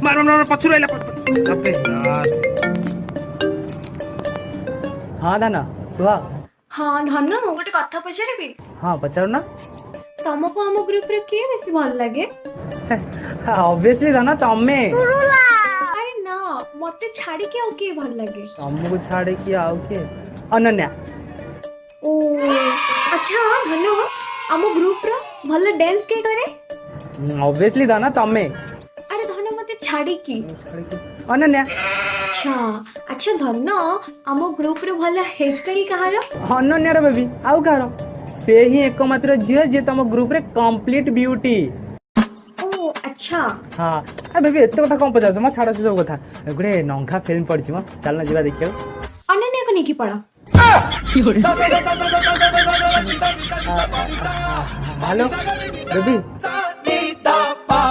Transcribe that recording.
मार मार पछुर आइला ओके यार। हाँ दाना कुआ। हाँ धन गोटे कथा पचारि हाँ पचार ना। तुमको आम ग्रुप रे किए बेसी भल लगे? ऑब्वियसली दाना तमे। अरे ना मते छाड़ी के और किए भल लगे? तुमको छाड़े कि आउ के अनन्या। ओ अच्छा धन आम ग्रुप रो भल डांस के करे? ऑब्वियसली दाना तमे। अरे धन मते छाड़ी की अनन्या। अच्छा अच्छा धन आम ग्रुप रे भल हेयर स्टाइल कहार? अनन्या रे बेबी आउ कार से ही एकमात्र झियो जे तम ग्रुप रे कंप्लीट ब्यूटी। ओ अच्छा हाँ अरे बेबी एत कथा कौन पचार म छाड़ से सब कथा गोटे नंखा फिल्म पड़ी म चल ना जीवा देखियो। अनन्या को नहीं पड़ा? Hello baby